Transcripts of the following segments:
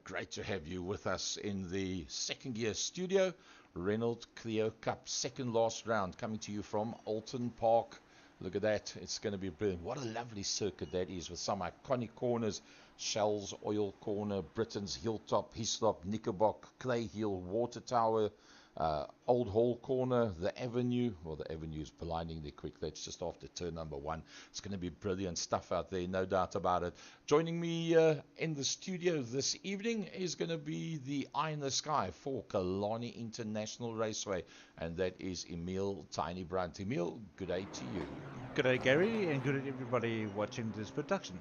Great to have you with us in the second year studio. Irsa Clio Cup, second last round, coming to you from OULTON Park. Look at that, it's going to be brilliant. What a lovely circuit that is, with some iconic corners: Shell's Oil Corner, Britain's Hilltop, Hislop, Knickerbock, Clay Hill, Water Tower, Old Hall Corner, the Avenue. Well, the Avenue is blindingly quick. That's just after turn number 1. It's going to be brilliant stuff out there, no doubt about it. Joining me in the studio this evening is going to be the eye in the sky for Killarney International Raceway, and that is Emil Tiny Brunt. Emil, good day to you. Good day, Gary, and good day everybody watching this production.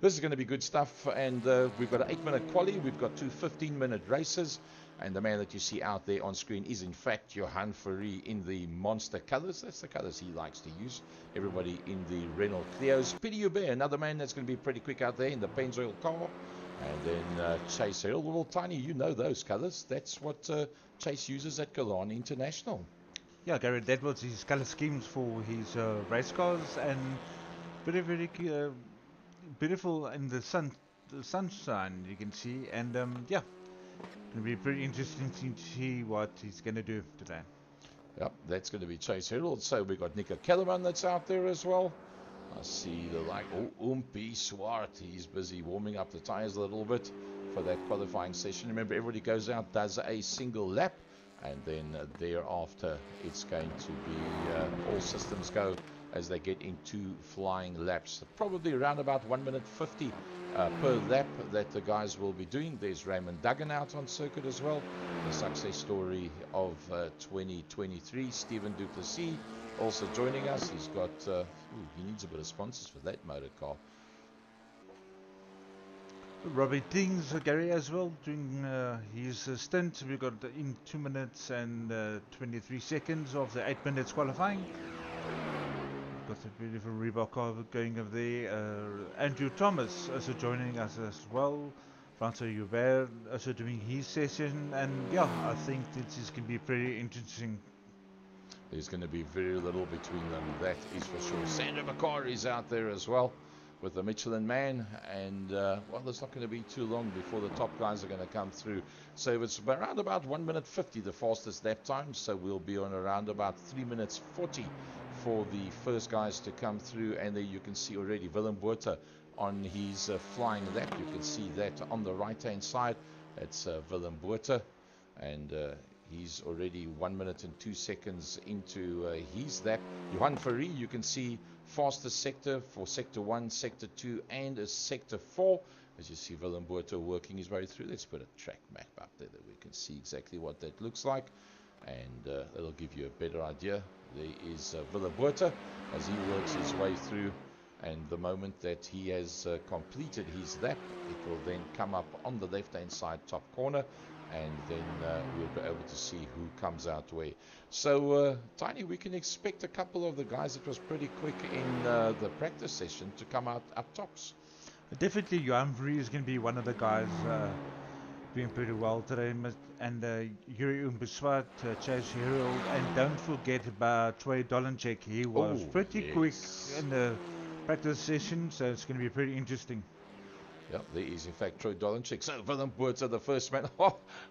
This is going to be good stuff, and we've got an 8-minute quali, we've got two 15-minute races, and the man that you see out there on screen is in fact Johan Fourie in the monster colours. That's the colours he likes to use. Everybody in the Renault Clios. Pity Hubert, another man that's going to be pretty quick out there in the Pennzoil car. And then Chase Herald. Well, Tiny, you know those colours. That's what Chase uses at Killarney International. Yeah, Gary, that was his colour schemes for his race cars, and very beautiful in the sunshine, you can see, and yeah, it'll be pretty interesting to see what he's going to do today. Yep, that's going to be Chase Herald. So we've got Nico Kellerman that's out there as well. I see the Umpi Swart. He's busy warming up the tyres a little bit for that qualifying session. Remember, everybody goes out, does a single lap, and then thereafter it's going to be all systems go as they get into flying laps. Probably around about 1 minute 50 per lap that the guys will be doing. There's Raymond Duggan out on circuit as well. The success story of 2023. Stephen Duplessis also joining us. He's got, he needs a bit of sponsors for that motor car. Robbie Dings, Gary, as well, doing his stint. We got in 2 minutes and 23 seconds of the 8 minutes qualifying. Got a beautiful Reebok car going over there. Andrew Thomas also joining us as well. Francois Hubert also doing his session, and yeah, I think this is going to be pretty interesting. There's going to be very little between them, that is for sure. Sandra McCarr is out there as well with the Michelin Man, and well, there's not going to be too long before the top guys are going to come through. So it's around about 1 minute 50 the fastest lap time, so we'll be on around about 3 minutes 40 for the first guys to come through. And there you can see already Willem Botha on his flying lap. You can see that on the right hand side. That's Willem Botha, and he's already 1 minute and 2 seconds into his lap. Johan Fourie, you can see fastest sector for sector 1, sector 2 and a sector 4. As you see Willem Botha working his way through. Let's put a track map up there that we can see exactly what that looks like, and that'll give you a better idea. There is Willem Botha as he works his way through, and the moment that he has completed his lap, it will then come up on the left hand side top corner, and then we'll be able to see who comes out where. So Tiny, we can expect a couple of the guys that was pretty quick in the practice session to come out up tops. Definitely Johan Fourie is going to be one of the guys doing pretty well today, and Yuri Umbuswat, Chase Herald, and don't forget about Troy Dolenchek. He was pretty quick in the practice session, so it's going to be pretty interesting. Yep, there is in fact Troy Dolenchek. So Willem Botha, the first man,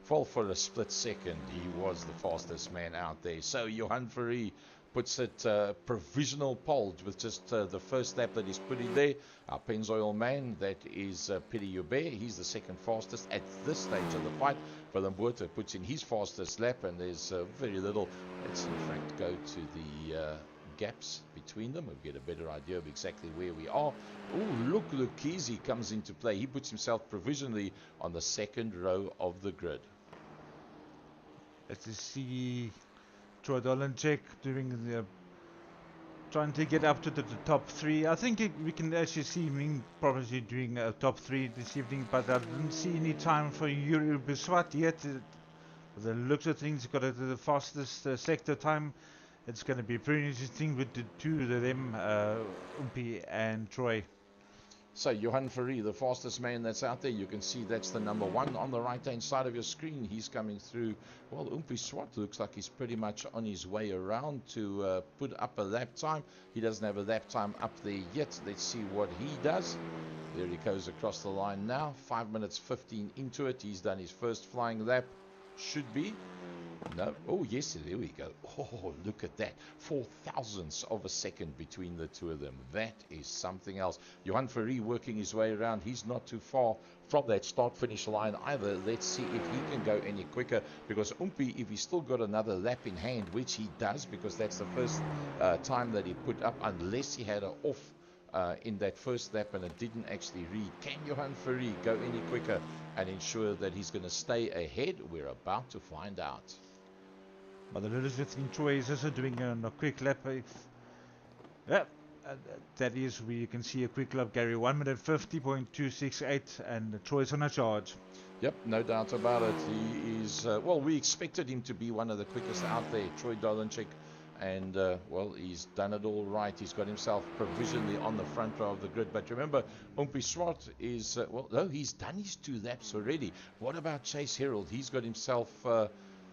fall for a split second. He was the fastest man out there. So Johan Fourie puts it provisional pole with just the first lap that he's put in there. Our Pennzoil man, that is Pity Hubert. He's the second fastest at this stage of the fight. Willem Botha puts in his fastest lap, and there's very little. Let's in fact go to the gaps between them. We'll get a better idea of exactly where we are. Oh, look, Lucchese comes into play. He puts himself provisionally on the second row of the grid. Let's see Troy Dolenchek doing the trying to get up to the top 3. I think we can actually see him probably doing a top 3 this evening, but I didn't see any time for Yuri Beswat yet. The looks of things, got the fastest sector time. It's going to be pretty interesting with the two of them, Umpi and Troy. So Johan Fourie, the fastest man that's out there, you can see that's the number 1 on the right hand side of your screen. He's coming through. Well, Umpi Swart looks like he's pretty much on his way around to put up a lap time. He doesn't have a lap time up there yet. Let's see what he does. There he goes across the line now. 5 minutes 15 into it. He's done his first flying lap. Should be. No. Oh, yes, there we go. Oh, look at that. 0.004 of a second between the two of them. That is something else. Johan Ferry working his way around. He's not too far from that start-finish line either. Let's see if he can go any quicker, because Umpi, if he's still got another lap in hand, which he does, because that's the first time that he put up, unless he had an off in that first lap and it didn't actually read. Can Johan Ferry go any quicker and ensure that he's going to stay ahead? We're about to find out. But the Elizabeth Troy is also doing a quick lap. Yeah, that is where you can see a quick lap, Gary. 1 minute 50.268, and Troy's on a charge. Yep, no doubt about it. He is, well, we expected him to be one of the quickest out there, Troy Dolenchik. And, well, he's done it all right. He's got himself provisionally on the front row of the grid. But remember, Umpi Swart is, well, no, he's done his 2 laps already. What about Chase Herald? He's got himself,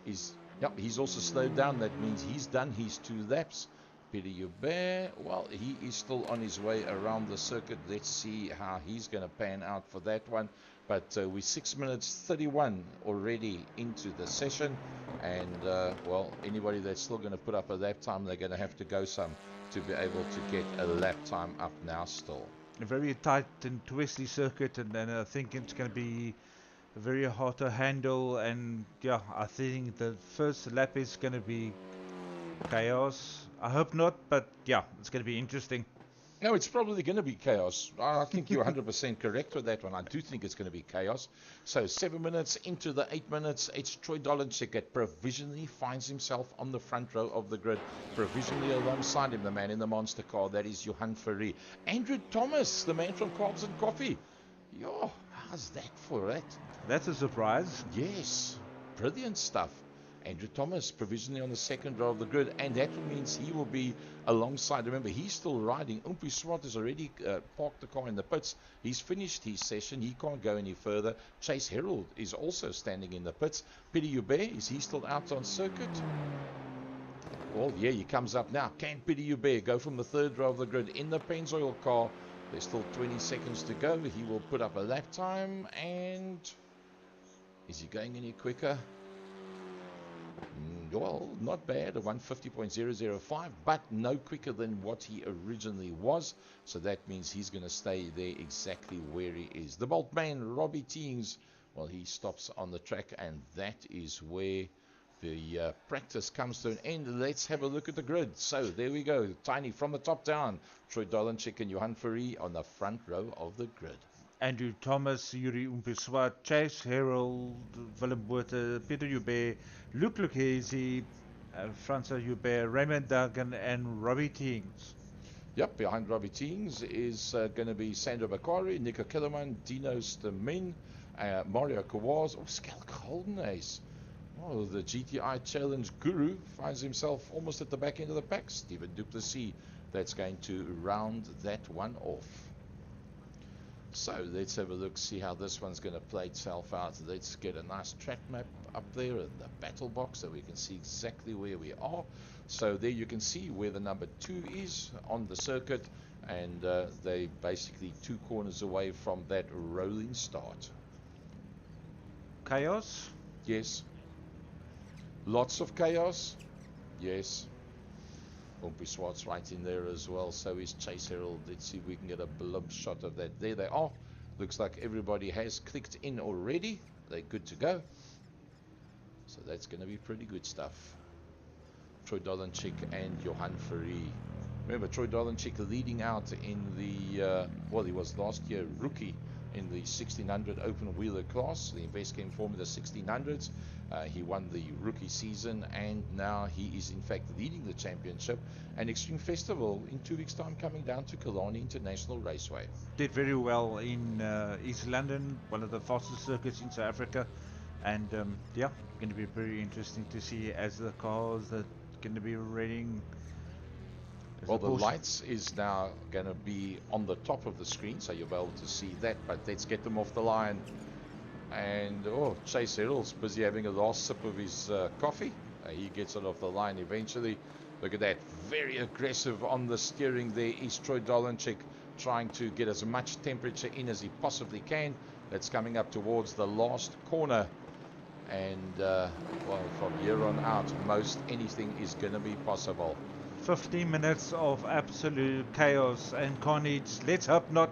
yep, he's also slowed down. That means he's done his 2 laps. Peter Hubert, well, he is still on his way around the circuit. Let's see how he's going to pan out for that one. But we're 6 minutes 31 already into the session. And, well, anybody that's still going to put up a lap time, they're going to have to go some to be able to get a lap time up now still. A very tight and twisty circuit, and then I think it's going to be very hard to handle. And, yeah, I think the first lap is going to be chaos. I hope not, but, yeah, it's going to be interesting. No, it's probably going to be chaos. I think you're 100% correct with that one. I do think it's going to be chaos. So 7 minutes into the 8 minutes, it's Troy Dolenchik that provisionally finds himself on the front row of the grid. Provisionally alongside him, the man in the monster car, that is Johan Ferry. Andrew Thomas, the man from Carbs and Coffee. Yo, how's that for it? That's a surprise. Yes, brilliant stuff. Andrew Thomas provisionally on the second row of the grid, and that means he will be alongside. Remember, he's still riding. Umpi Swart has already parked the car in the pits. He's finished his session. He can't go any further. Chase Herald is also standing in the pits. Peter Hubert, is he still out on circuit? Well, yeah, he comes up now. Can Peter Hubert go from the third row of the grid in the Pennzoil car? There's still 20 seconds to go. He will put up a lap time, and is he going any quicker? Well, not bad, a 150.005, but no quicker than what he originally was. So that means he's going to stay there exactly where he is. The Bolt man, Robbie Teams, well, he stops on the track, and that is where the practice comes to an end. Let's have a look at the grid. So there we go, Tiny from the top down. Troy Dolenchik and Johan Ferry on the front row of the grid. Andrew Thomas, Yuri Umpi Swart, Chase Herald, Willem Botha, Peter Hubert, Luke Lucchese, Francois Hubert, Raymond Duggan, and Robbie Teams. Yep, behind Robbie Teams is going to be Sandro Bakari, Nico Kellerman, Dino Stamin, Mario Kawaz, Skelk Holden Ace. Oh, the GTI Challenge guru finds himself almost at the back end of the pack. Stephen Duplessis, that's going to round that one off. So let's have a look, see how this one's going to play itself out. Let's get a nice track map up there in the battle box so we can see exactly where we are. So there you can see where the number 2 is on the circuit, and they basically 2 corners away from that rolling start. Chaos? Yes. Lots of chaos? Yes. Umpi Swart's right in there as well. So is Chase Herald. Let's see if we can get a blimp shot of that. There they are. Looks like everybody has clicked in already. They're good to go. So that's going to be pretty good stuff. Troy Dolenchik and Johan Ferry. Remember, Troy Dolenchik leading out in the, well, he was last year rookie in the 1600 open wheeler class, the Investchem Formula 1600s. He won the rookie season, and now he is in fact leading the championship and Extreme Festival in 2 weeks' time coming down to Killarney International Raceway. Did very well in East London, one of the fastest circuits in South Africa, and yeah, going to be very interesting to see as the cars that going to be rating. Well, the lights is now going to be on the top of the screen, so you'll be able to see that, but let's get them off the line. And, oh, Chase Herald's busy having a last sip of his coffee. He gets it off the line eventually. Look at that. Very aggressive on the steering there is Troy Dolenchik. trying to get as much temperature in as he possibly can. That's coming up towards the last corner. And well, from here on out, most anything is going to be possible. 15 minutes of absolute chaos and carnage. Let's hope not.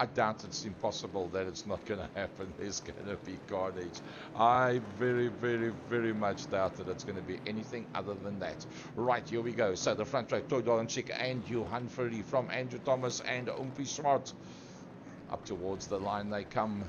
I doubt it's impossible that it's not going to happen. There's going to be carnage. I very, very, very much doubt that it's going to be anything other than that. Right, here we go. So the front row, Troy Dolenchik and Johan Fourie from Andrew Thomas and Umpi Swart. Up towards the line they come.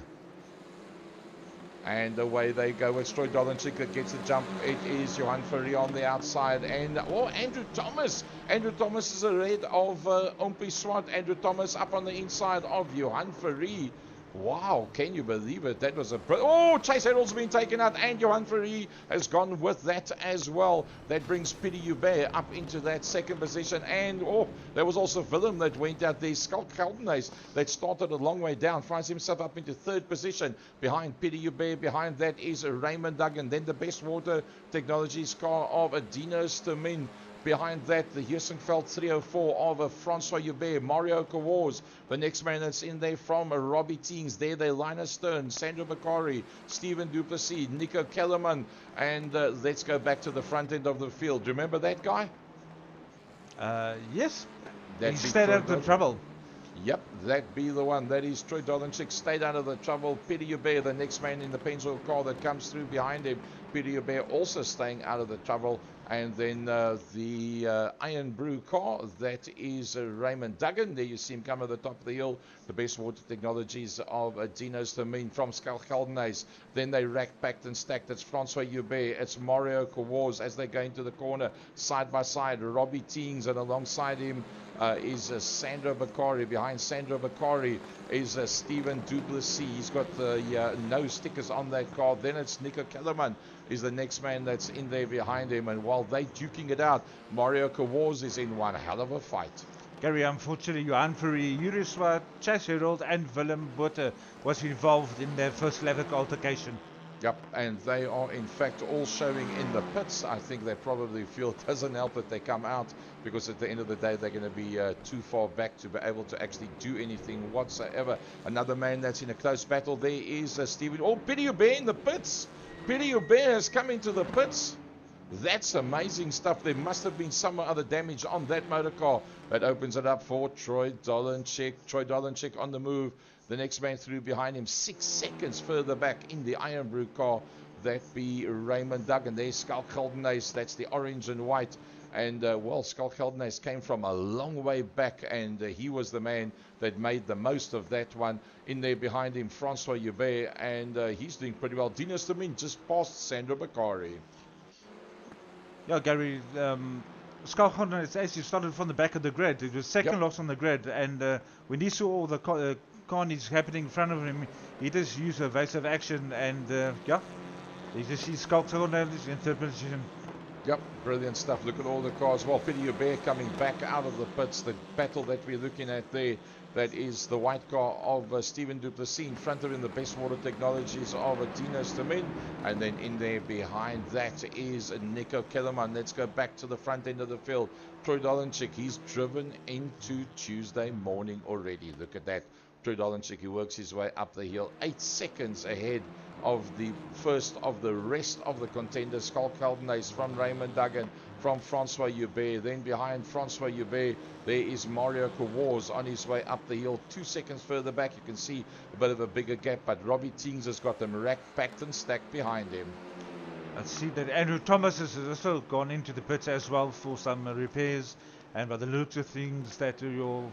And away they go. It's Troy Dolenchik that gets the jump. It is Johan Fourie on the outside. And, oh, Andrew Thomas. Andrew Thomas is ahead of Umpi Swart. Andrew Thomas up on the inside of Johan Fourie. Wow, can you believe it? That was a... Oh, Chase Harold's been taken out, and Johan Fourie has gone with that as well. That brings Pieter Joubert up into that second position. And, oh, there was also Willem that went out there. Skalk Geldenhuys that started a long way down, finds himself up into third position. Behind Pieter Joubert, behind that is Raymond Duggan. Then the Best Water Technologies car of Adino Stamin. Behind that, the Heersenveld 304 of Francois Joubert, Mario Kawors. The next man that's in there from Robbie Teens. There they Linus Stern, Sandra Bakari, Stephen Duplessis, Nico Kellerman. And let's go back to the front end of the field. Remember that guy? Yes. That'd He stayed out of the trouble. Yep, that be the one. That is Troy Dolenchik, stayed out of the trouble. Pieter Joubert, the next man in the Pennzoil car that comes through behind him. Pieter Joubert also staying out of the trouble. And then the Iron Brew car, that is Raymond Duggan. There you see him come at the top of the hill. The Best Water Technologies of Dino Stamin from Skalk Geldenhuys. Then they racked, packed and stacked. It's Francois Joubert. It's Mario Kawors as they go into the corner. Side by side, Robbie Teens, and alongside him is Sandra Bakari. Behind Sandra Bakari is Stephen Duplessis. He's got the no stickers on that car. Then it's Nico Kellerman is the next man that's in there behind him. And while they duking it out, Mario Kawors is in one hell of a fight. Gary, unfortunately, Johan Fourie, Yuri Swart, Chase Harold and Willem Botha was involved in their first Slavic altercation. Yep, and they are in fact all showing in the pits. I think they probably feel it doesn't help that they come out, because at the end of the day they're going to be too far back to be able to actually do anything whatsoever. Another man that's in a close battle there is Stephen. Oh, Pieter Joubert in the pits. Pieter Joubert has come into the pits. That's amazing stuff. There must have been some other damage on that motor car. That opens it up for Troy Dolenchik. Troy Dolenchik on the move. The next man through behind him, 6 seconds further back in the Iron Brew car. That be Raymond Duggan. There's Skalk Geldenhuys. That's the orange and white. And, well, Skalk Geldenhuys came from a long way back, and he was the man that made the most of that one. In there behind him, Francois Joubert, and he's doing pretty well. Dino Stamin just passed Sandra Bakari. Yeah, Gary, Skalk Geldenhuys actually started from the back of the grid. It was second loss on the grid, and when he saw all the carnage happening in front of him, he just used evasive action, and yeah, you just see Skalk Geldenhuys in third position. Yep, brilliant stuff. Look at all the cars. Well, Pieter Joubert coming back out of the pits. The battle that we're looking at there, that is the white car of Stephen Duplessis. In front of him, the Best Water Technologies of Dino Stamin. And then in there behind that is Nico Kellerman. Let's go back to the front end of the field. Troy Dolenchik, he's driven into Tuesday morning already. Look at that. Troy Dolenchik, he works his way up the hill, 8 seconds ahead of the first of the rest of the contenders. Skalk Geldenhuys from Raymond Duggan, from Francois Joubert. Then behind Francois Joubert, there is Mario Kawors on his way up the hill. 2 seconds further back, you can see a bit of a bigger gap, but Robbie Teens has got them racked, packed and stacked behind him. I see that Andrew Thomas has also gone into the pits as well for some repairs, and by the looks of things, that your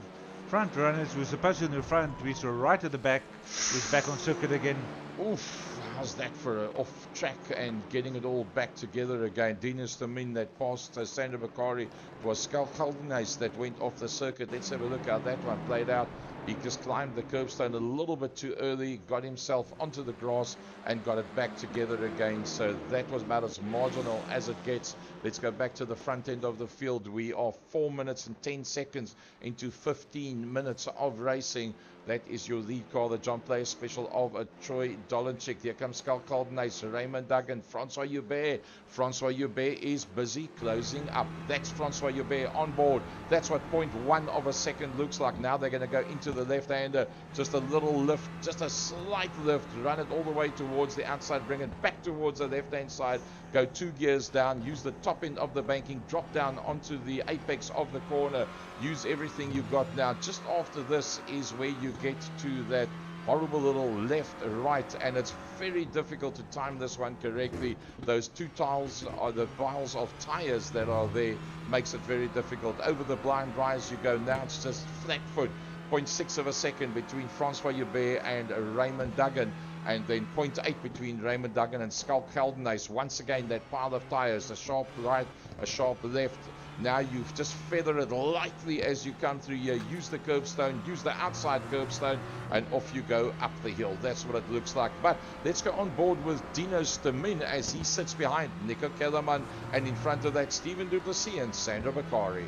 front runners who were supposed to be in the front, which were right at the back, is back on circuit again. Oof, how's that for an off track and getting it all back together again? Dino Stamin that passed Sandra Bakari. It was Skalk Geldenhuys that went off the circuit. Let's have a look how that one played out. He just climbed the curbstone a little bit too early, got himself onto the grass and got it back together again. So that was about as marginal as it gets. Let's go back to the front end of the field. We are 4 minutes and 10 seconds into 15 minutes of racing. That is your lead car, the John Player Special of Troy Dolenchik. Here comes Scal Caldenace, Raymond Duggan, Francois Hubert. Francois Hubert is busy closing up. That's Francois Hubert on board. That's what 0.1 of a second looks like. Now they're going to go into the left-hander. Just a little lift, just a slight lift. Run it all the way towards the outside. Bring it back towards the left-hand side. Go 2 gears down. Use the top end of the banking. Drop down onto the apex of the corner. Use everything you've got now. Just after this is where you get to that horrible little left, right, and it's very difficult to time this one correctly. Those 2 tiles are the piles of tires that are there, makes it very difficult. Over the blind rise you go now. It's just flat foot. 0.6 of a second between Francois Hubert and Raymond Duggan, and then 0.8 between Raymond Duggan and Scal Caldenace. Once again, that pile of tires, a sharp right, a sharp left. Now you've just feather it lightly as you come through here. Use the curbstone, use the outside curbstone, and off you go up the hill. That's what it looks like. But let's go on board with Dino Stamin as he sits behind Nico Kellerman, and in front of that Stephen Duplessis and Sandra Bakari.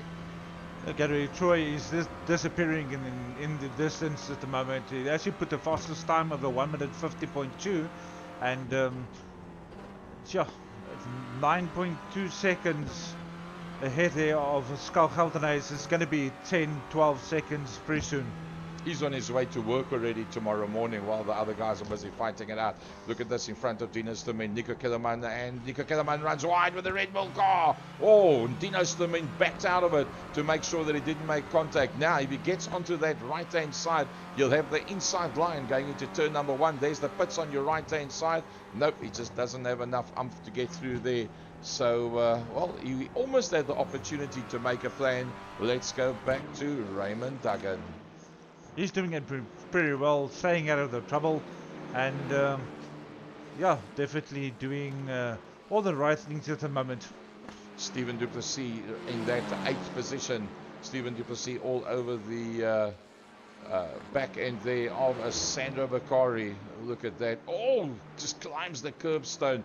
Gary, Troy is disappearing in the distance at the moment. He actually put the fastest time of the 1 minute 50.2, and yeah, 9.2 seconds ahead there of Scal Caldenace. It's going to be 10-12 seconds pretty soon. He's on his way to work already tomorrow morning while the other guys are busy fighting it out. Look at this in front of Dino Stamin, Nico Kellerman, and Nico Kellerman runs wide with the Red Bull car. Oh, Dino Stamin backed out of it to make sure that he didn't make contact. Now, if he gets onto that right-hand side, you'll have the inside line going into turn number 1. There's the pits on your right-hand side. Nope, he just doesn't have enough umph to get through there. So, well, he almost had the opportunity to make a plan. Let's go back to Raymond Duggan. He's doing it pretty well, staying out of the trouble, and yeah, definitely doing all the right things at the moment. Stephen Duplessis in that 8th position. Stephen Duplessis all over the back end there of Sandra Bakari. Look at that. Oh, just climbs the curbstone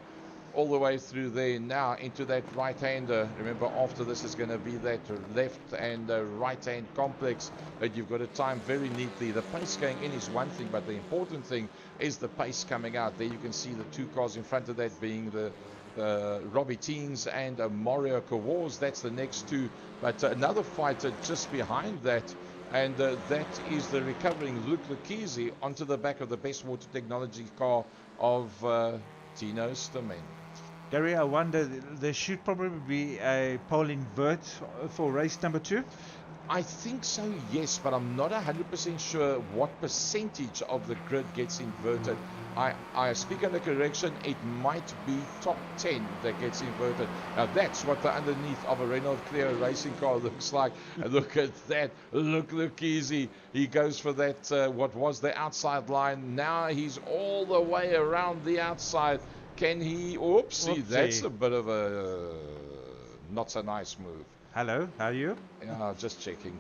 all the way through there now into that right-hander. Remember, after this is going to be that left and right-hand complex that you've got to time very neatly. The pace going in is one thing, but the important thing is the pace coming out. There you can see the 2 cars in front of that being the Robbie Teens and Mario Kawaz. That's the next 2, but another fighter just behind that, and that is the recovering Luke Lucchese onto the back of the Best Water Technology car of Dino Stamin. Gary, I wonder, there should probably be a pole invert for race number 2. I think so, yes, but I'm not 100% sure what percentage of the grid gets inverted. I speak under correction, it might be top 10 that gets inverted. Now that's what the underneath of a Renault Clio racing car looks like. And look at that, look easy. He goes for that, what was the outside line. Now he's all the way around the outside. Can he? Oopsie, that's a bit of a not so nice move. Hello, how are you? Just checking.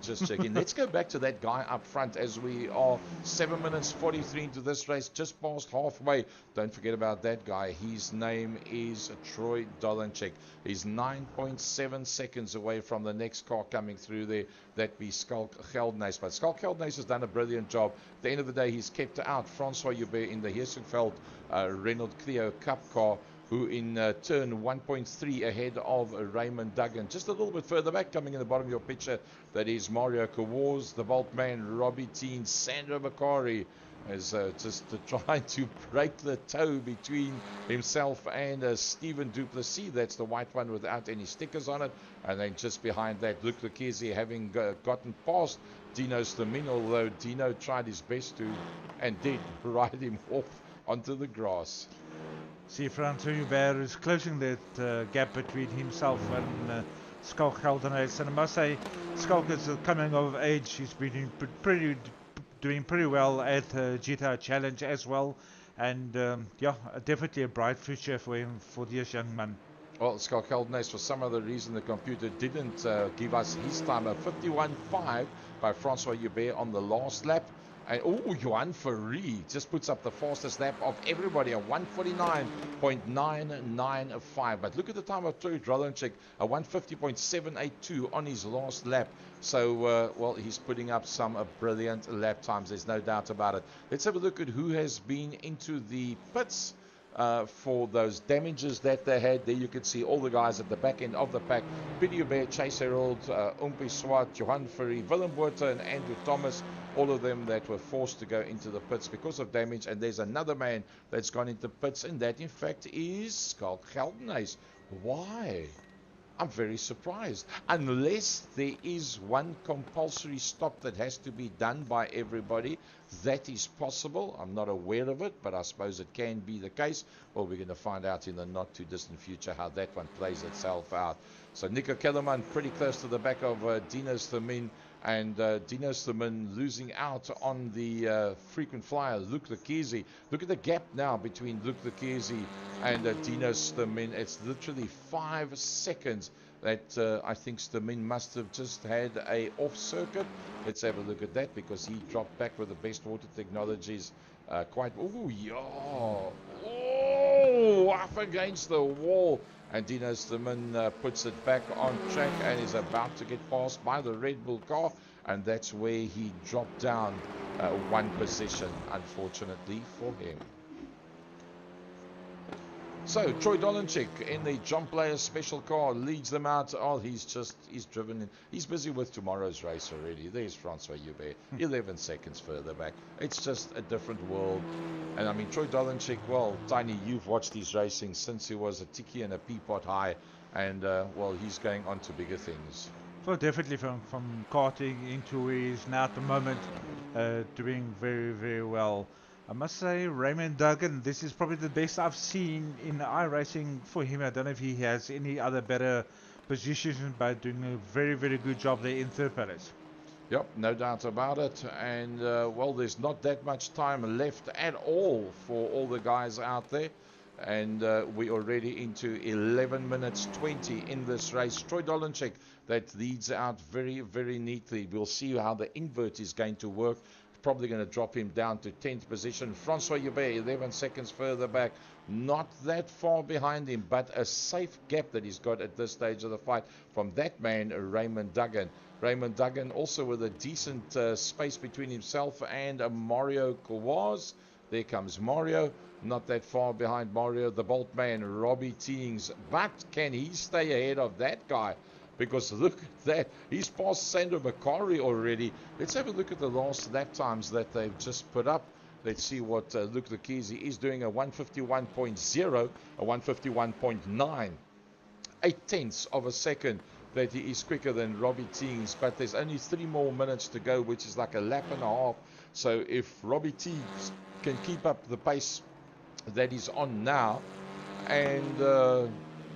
Let's go back to that guy up front as we are 7 minutes 43 into this race, just past halfway. Don't forget about that guy. His name is Troy Dolenchik. He's 9.7 seconds away from the next car coming through there. That be Scal Caldenace. But Scal Caldenace has done a brilliant job. At the end of the day, he's kept out Francois Hubert in the Heersenveld Renault Clio Cup car, who in turn 1.3 ahead of Raymond Duggan. Just a little bit further back, coming in the bottom of your picture, that is Mario Kawaz, the Boltman, Robbie Teen, Sandra Bakari, is just trying to break the toe between himself and Stephen Duplessis. That's the white one without any stickers on it. And then just behind that, Luke Lucchese having gotten past Dino Stamin, although Dino tried his best to and did ride him off onto the grass. See, Francois Hubert is closing that gap between himself and Scal Caldenace, and I must say, Scal is coming of age. He's been doing pretty well at GTA Challenge as well, and yeah, definitely a bright future for him, for this young man. Well, Scal Caldenace, for some other reason, the computer didn't give us his time, a 51.5 by Francois Hubert on the last lap. And oh, Johan Ferry just puts up the fastest lap of everybody, a 149.995. But look at the time of Troy Drolenchik, a 150.782 on his last lap. So, well, he's putting up some brilliant lap times. There's no doubt about it. Let's have a look at who has been into the pits for those damages that they had. There you can see all the guys at the back end of the pack. Pieter Hubert, Chase Herald, Umpi Swart, Johan Ferry, Willem Botha and Andrew Thomas. All of them that were forced to go into the pits because of damage. And there's another man that's gone into pits, and that in fact is Schalk Geldenhuys. Why? I'm very surprised. Unless there is one compulsory stop that has to be done by everybody, that is possible. I'm not aware of it, but I suppose it can be the case. Well, we're going to find out in the not too distant future how that one plays itself out. So Nico Kellerman pretty close to the back of Dinos Thermin, and Dinos Thermin losing out on the frequent flyer Luke Lekezi. Look at the gap now between Luke Lekezi and Dinos Thermin. It's literally 5 seconds that I think Thermin must have just had a off circuit. Let's have a look at that, because he dropped back with the best water technologies quite. Oh yeah, oh, up against the wall. And Dinos Thermin puts it back on track and is about to get passed by the Red Bull car, and that's where he dropped down one position, unfortunately for him. So Troy Dolenchik in the John Player special car leads them out. Oh, he's driven in. He's busy with tomorrow's race already. There's Francois Hubert, 11 seconds further back. It's just a different world. And I mean, Troy Dolenchik, well, Tiny, you've watched his racing since he was a Tiki and a Peapod High, and well, he's going on to bigger things. Well, definitely from karting into where he is now at the moment, doing very, very well. I must say, Raymond Duggan, this is probably the best I've seen in iRacing for him. I don't know if he has any other better positions, but doing a very, very good job there in third place. Yep, no doubt about it. And, well, there's not that much time left at all for all the guys out there. And we're already into 11 minutes 20 in this race. Troy Dolenchik, that leads out very, very neatly. We'll see how the invert is going to work. Probably going to drop him down to 10th position. Francois Hubert, 11 seconds further back. Not that far behind him, but a safe gap that he's got at this stage of the fight from that man, Raymond Duggan. Raymond Duggan also with a decent space between himself and Mario Kawaz. There comes Mario. Not that far behind Mario, the Bolt man, Robbie Teings. But can he stay ahead of that guy? Because look at that, he's passed Sandro Macari already. Let's have a look at the last lap times that they've just put up. Let's see what Luke Lekezi is doing, a 151.0, a 151.9. 8 tenths of a second that he is quicker than Robbie Teings, but there's only 3 more minutes to go, which is like a lap and a half. So if Robbie Teings can keep up the pace that he's on now, and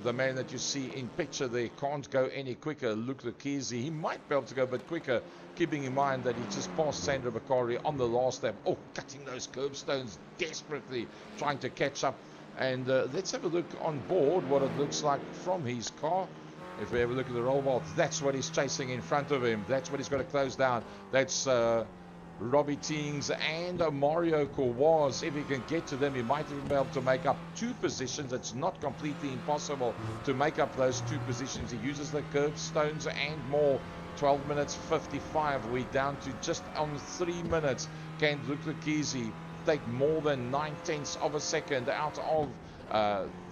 the man that you see in picture there can't go any quicker, Luke Lekezi, he might be able to go a bit quicker, keeping in mind that he just passed Sandro Macari on the last lap. Oh, cutting those curbstones desperately, trying to catch up. And let's have a look on board what it looks like from his car. If we have a look at the roll bar, that's what he's chasing in front of him. That's what he's got to close down. That's Robbie Teings and Mario Kawaz. If he can get to them, he might even be able to make up 2 positions. It's not completely impossible to make up those 2 positions. He uses the curbstones and more. 12 minutes 55. We're down to just on 3 minutes. Can Luke Lekezi take more than 9 tenths of a second out of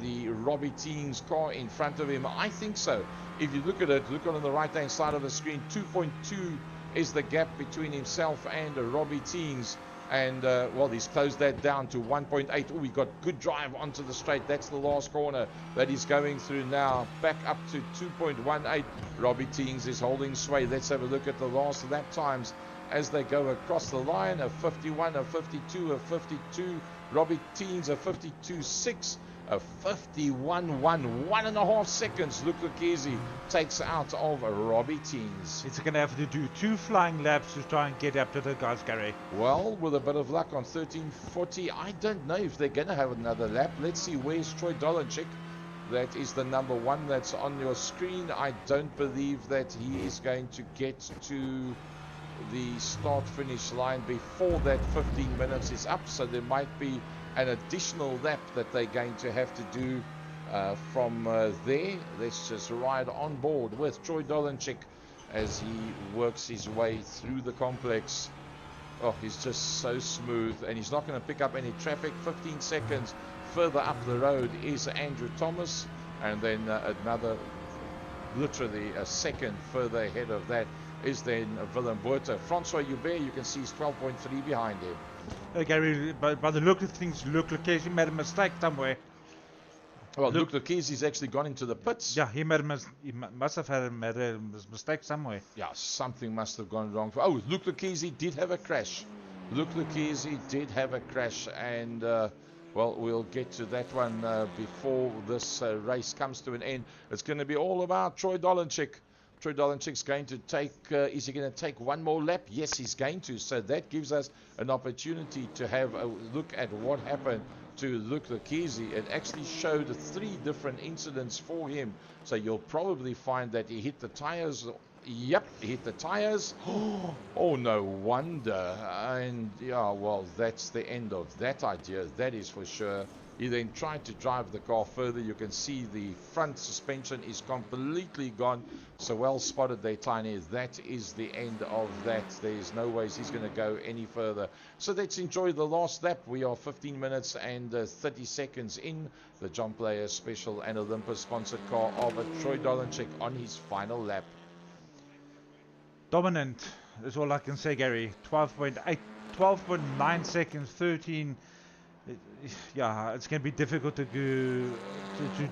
the Robbie Teings car in front of him? I think so. If you look at it, look on the right hand side of the screen, 2.2 is the gap between himself and Robbie Teings, and well, he's closed that down to 1.8. Oh, he got good drive onto the straight. That's the last corner that he's going through now, back up to 2.18. Robbie Teings is holding sway. Let's have a look at the last lap times as they go across the line. A 51, a 52, a 52. Robbie Teings a 52.6, a 51.1, 1.5 seconds. Luke Lekezi takes out of Robbie Teings. It's going to have to do 2 flying laps to try and get up to the guys, Gary. Well, with a bit of luck on 13.40, I don't know if they're going to have another lap. Let's see, where's Troy Dolenchik? That is the number 1 that's on your screen. I don't believe that he is going to get to the start-finish line before that 15 minutes is up, so there might be an additional lap that they're going to have to do from there. Let's just ride on board with Troy Dolenchik as he works his way through the complex. Oh, he's just so smooth, and he's not going to pick up any traffic. 15 seconds further up the road is Andrew Thomas, and then another, literally a second further ahead of that is then Willem Botha. Francois Joubert, you can see, is 12.3 behind him. Gary, by the look of things, Luke Lucchese made a mistake somewhere. Well, Luke Lucchese's actually gone into the pits. Yeah, he must have made a mistake somewhere. Yeah, something must have gone wrong. Oh, Luke Lucchese did have a crash. Luke Lucchese did have a crash, and well, we'll get to that one before this race comes to an end. It's going to be all about Troy Dolenchik. Troy Dolenchik's going to take, is he going to take one more lap? Yes, he's going to. So that gives us an opportunity to have a look at what happened to Luke Lucchese. It actually showed 3 different incidents for him. So you'll probably find that he hit the tires. Yep, he hit the tires. Oh, no wonder. And yeah, well, that's the end of that idea. That is for sure. He then tried to drive the car further. You can see the front suspension is completely gone. So well spotted there, Tiny. That is the end of that. There's no ways he's going to go any further. So let's enjoy the last lap. We are 15 minutes and 30 seconds in. The John Player Special and Olympus sponsored car of Troy Dolenchik on his final lap. Dominant is all I can say, Gary. 12.8, 12.9 seconds, 13. Yeah, it's going to be difficult to do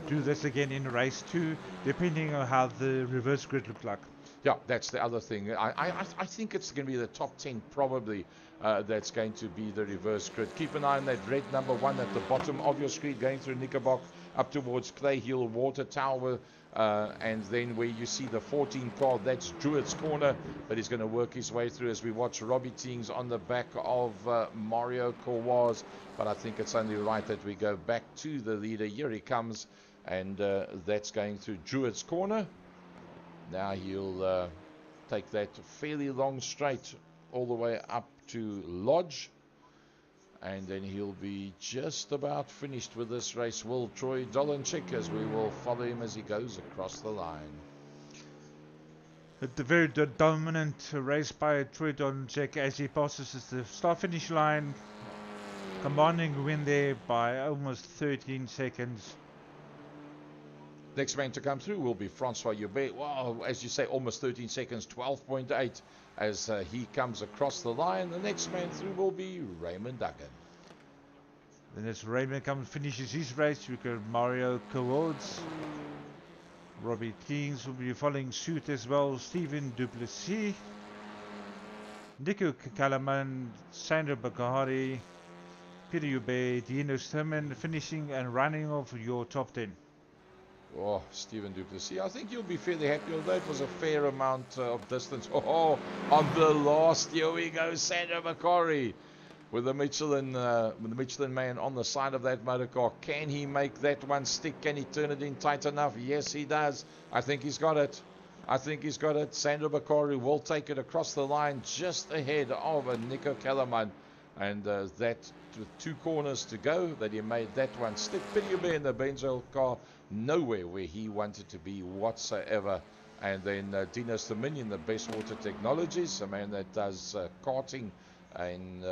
this again in race 2, depending on how the reverse grid looked like. Yeah, that's the other thing. I think it's going to be the top 10 probably that's going to be the reverse grid. Keep an eye on that red number 1 at the bottom of your screen going through Knickerbock up towards Clay Hill Water Tower. And then where you see the 14 car, that's Druitt's Corner that he's going to work his way through as we watch Robbie Teings on the back of Mario Kawaz. But I think it's only right that we go back to the leader. Here he comes, and that's going through Druitt's Corner. Now he'll take that fairly long straight all the way up to Lodge. And then he'll be just about finished with this race, will Troy Dolenchik, as we will follow him as he goes across the line. The very dominant race by Troy Dolenchik as he passes the start-finish line, commanding win there by almost 13 seconds. Next man to come through will be Francois Joubert. Wow, as you say, almost 13 seconds, 12.8 as he comes across the line. The next man through will be Raymond Duggan. Then as Raymond finishes his race, we've got Mario Kawaz. Robbie Teings will be following suit as well. Stephen Duplessis. Nico Kalaman, Sandra Bakari, Peter Joubert, Dino Sturman finishing and running off your top 10. Oh, Stephen Duplessis, I think you'll be fairly happy, although it was a fair amount of distance. Oh, on the last, here we go, Sandra Bakari with the Michelin man on the side of that motor car. Can he make that one stick? Can he turn it in tight enough? Yes, he does. I think he's got it. Sandra Bakari will take it across the line just ahead of Nico Kalaman. And that with 2 corners to go, that he made that one stick. Peter Joubert in the Benzoil car, nowhere where he wanted to be whatsoever. And then Dinos Dominion, the Best Water Technologies, a man that does karting and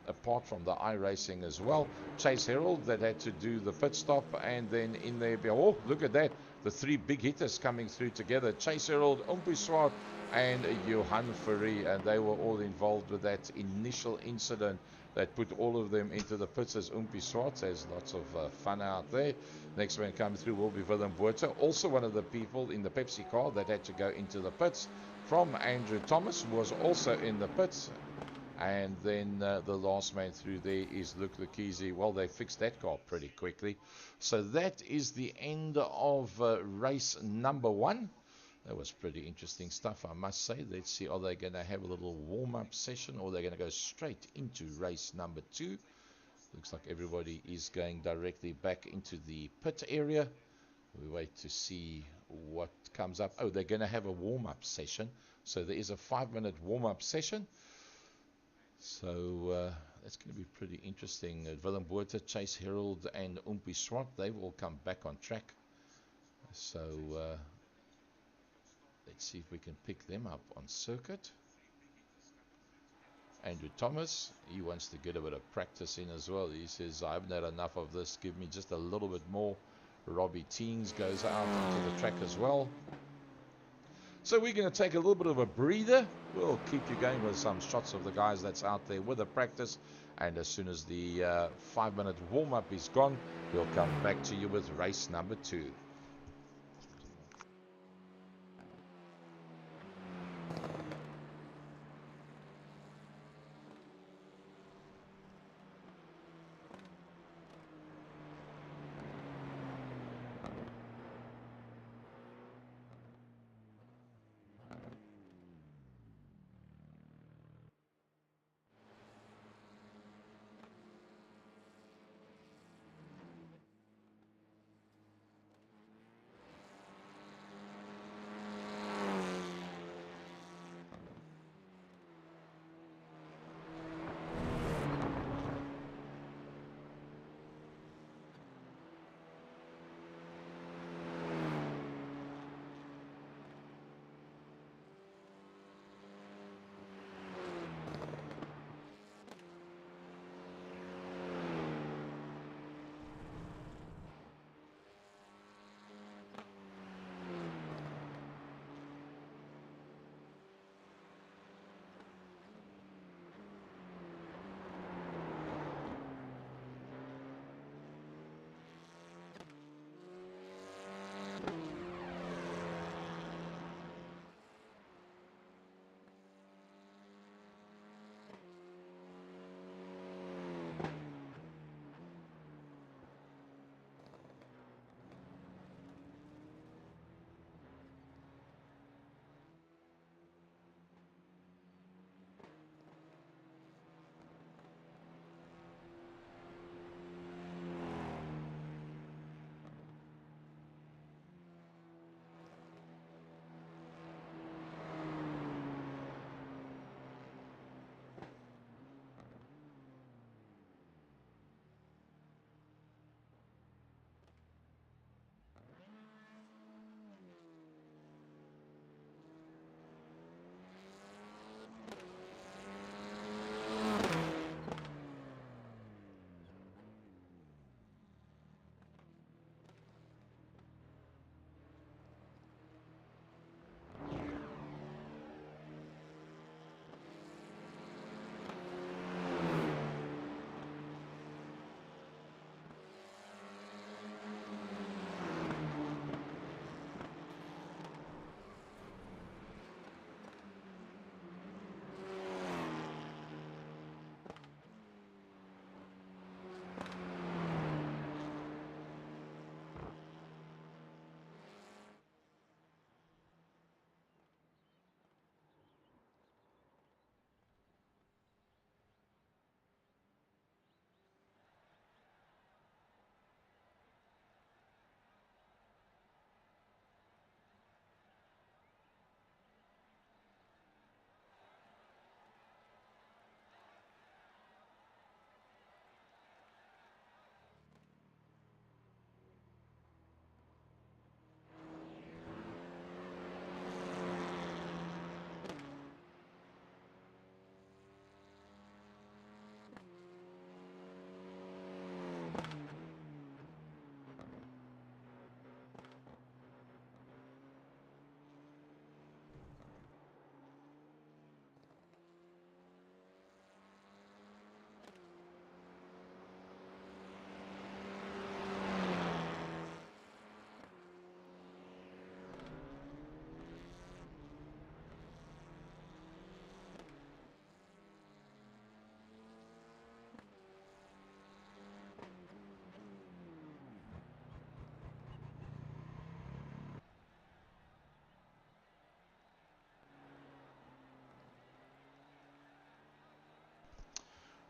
apart from the iRacing as well. Chase Herald that had to do the pit stop, and then in there, oh, look at that, the 3 big hitters coming through together. Chase Herald, Umpi Swart and Johan Ferry, and they were all involved with that initial incident that put all of them into the pits as Umpi Swart has lots of fun out there. Next man coming through will be Willem Botha, also one of the people in the Pepsi car that had to go into the pits. From Andrew Thomas was also in the pits. And then the last man through there is Luke Lucchese. Well, they fixed that car pretty quickly. So that is the end of race number 1. That was pretty interesting stuff, I must say. Let's see, are they going to have a little warm-up session, or they're going to go straight into race number 2? Looks like everybody is going directly back into the pit area. We wait to see what comes up. Oh, they're going to have a warm-up session. So there is a 5-minute warm-up session. So that's going to be pretty interesting. Willem Botha, Chase Herald, and Umpi Swart, they will come back on track. So let's see if we can pick them up on circuit. Andrew Thomas, he wants to get a bit of practice in as well. He says, I haven't had enough of this, give me just a little bit more. Robbie Teens goes out onto the track as well. So we're going to take a little bit of a breather. We'll keep you going with some shots of the guys that's out there with the practice. And as soon as the 5-minute warm-up is gone, we'll come back to you with race number 2.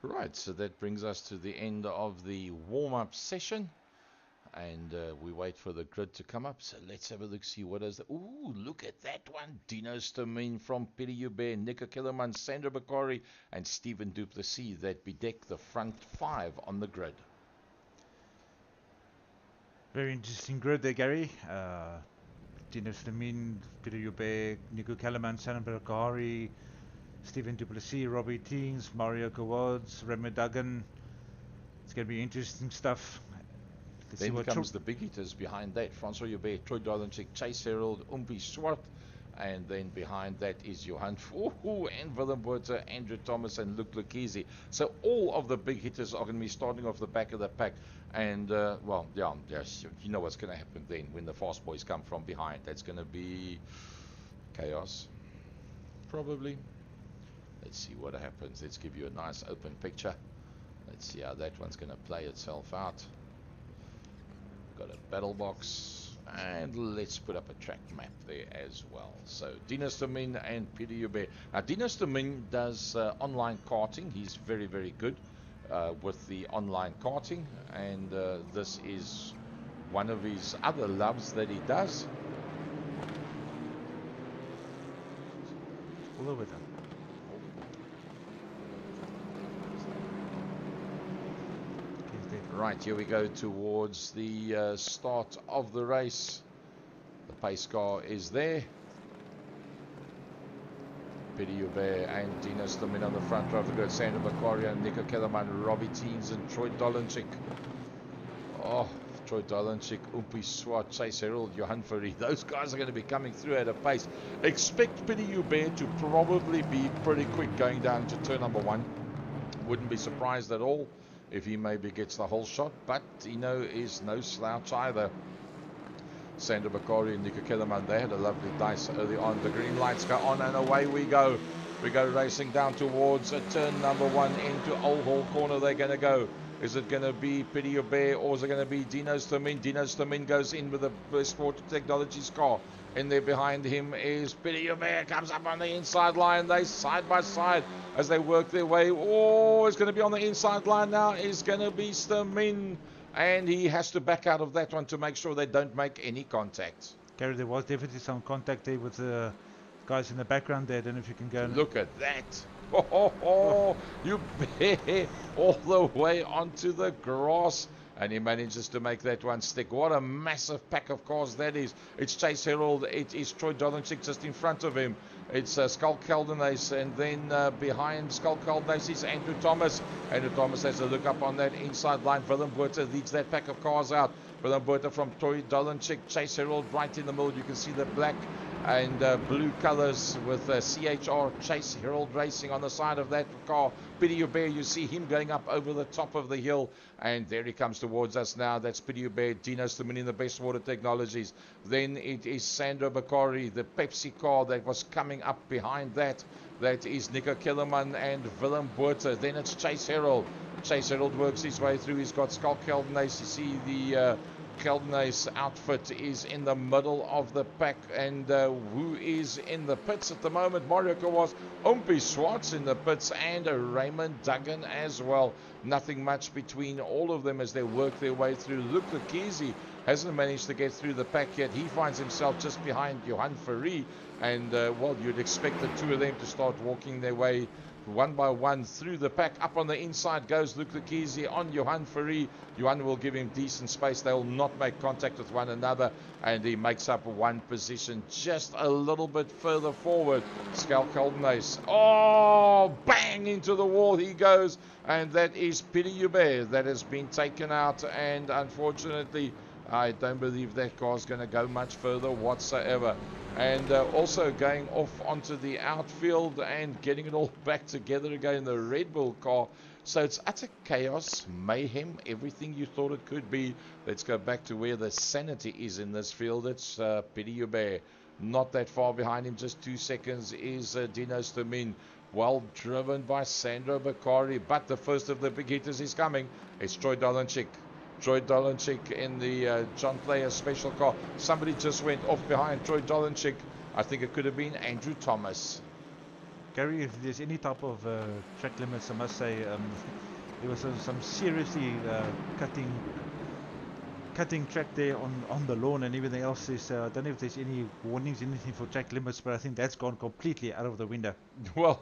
Right, so that brings us to the end of the warm-up session. And we wait for the grid to come up. So let's have a look, see what is. Ooh, look at that one. Dino Stomin from Piri Hubert, Nico Kellerman, Sandra Bakari, and Stephen Duplessis that bedeck the front 5 on the grid. Very interesting grid there, Gary. Dino Stomin, Peter Hubert, Nico Kellerman, Sandra Bakari, Stephen Duplessis, Robbie Teens, Mario Kawads, Remy Duggan. It's going to be interesting stuff. Let's Then comes the big hitters behind that. Francois Hubert, Troy Dolenchik, Chase Herald, Umpi Swart. And then behind that is Johan Fuhu and Willem Botha, Andrew Thomas and Luke Lucchese. So all of the big hitters are going to be starting off the back of the pack. And, well, yeah, you know what's going to happen then when the fast boys come from behind. That's going to be chaos, probably. Let's see what happens. Let's give you a nice open picture. Let's see how that one's going to play itself out. Got a battle box, and let's put up a track map there as well. So Dino Stomin and Peter Hubert. Now Dino Stomin does online karting. He's very, very good with the online karting, and this is one of his other loves that he does. all over them. Right, here we go towards the start of the race. The pace car is there. Peter Hubert and Dino Stomin on the front row of the grid. Sandra Bakari and Nico Kellerman, Robbie Teens and Troy Dolenchik. Oh, Troy Dolenchik, Umpi Swart, Chase Herald, Johan Fourie. Those guys are going to be coming through at a pace. Expect Peter Hubert to probably be pretty quick going down to turn number 1. Wouldn't be surprised at all if he maybe gets the whole shot, but Dino is no slouch either. Sandra Bakari and Nico Kellerman, they had a lovely dice early on. The green lights go on and away we go. We go racing down towards turn number 1 into Old Hall Corner. They're going to go. Is it going to be Peter Hubert or is it going to be Dino Stomin? Dino Stomin goes in with the Sport Technologies car. In there behind him is Peter Hubert, comes up on the inside line. They side by side as they work their way. Oh, it's going to be on the inside line now. It's going to be Stomin. And he has to back out of that one to make sure they don't make any contact. Gary, there was definitely some contact there with the guys in the background there. I don't know if you can go. Look at that. Oh, you bear all the way onto the grass. And he manages to make that one stick. What a massive pack of cars that is. It's Chase Herald. It is Troy Dolenchik just in front of him. It's Skull Caldenace. And then behind Skull Caldenace is Andrew Thomas. Andrew Thomas has a look up on that inside line. Willem Botha leads that pack of cars out. Willem Botha from Troy Dolenchik. Chase Herald right in the middle. You can see the black and blue colors with CHR Chase Herald Racing on the side of that car. Peter Hubert, you see him going up over the top of the hill, and there he comes towards us now. That's Peter Hubert, Dino Stomin in the Best Water Technologies. Then it is Sandra Bakari, the Pepsi car that was coming up behind that. That is Nico Kellerman and Willem Botha. Then it's Chase Herald. Chase Herald works his way through. He's got Skull Caldenace. You see the Caldenace outfit is in the middle of the pack, and who is in the pits at the moment? Mario Kawas, Umpi Swartz in the pits, and Raymond Duggan as well. Nothing much between all of them as they work their way through. Luke Lucchese hasn't managed to get through the pack yet. He finds himself just behind Johan Fourie, and well, you'd expect the two of them to start walking their way one by one through the pack. Up on the inside goes Luke Lucchese on Johan Fourie. Johan will give him decent space. They will not make contact with one another, and he makes up one position just a little bit further forward. Skull Caldenace, oh, bang into the wall he goes, and that is Peter Hubert that has been taken out, and unfortunately I don't believe that car's going to go much further whatsoever. And also going off onto the outfield and getting it all back together again, the Red Bull car. So it's utter chaos, mayhem, everything you thought it could be. Let's go back to where the sanity is in this field. It's Peter Hubert. Not that far behind him, just 2 seconds, is Dino Stomin. Well driven by Sandra Bakari, but the first of the big hitters is coming. It's Troy Dolenchik. Troy Dolenchik in the John Player special car. Somebody just went off behind Troy Dolenchik. I think it could have been Andrew Thomas. Gary, if there's any type of track limits, I must say there was some seriously cutting cutting track there on the lawn and everything else. Is I don't know if there's any warnings, anything for track limits, but I think that's gone completely out of the window. Well,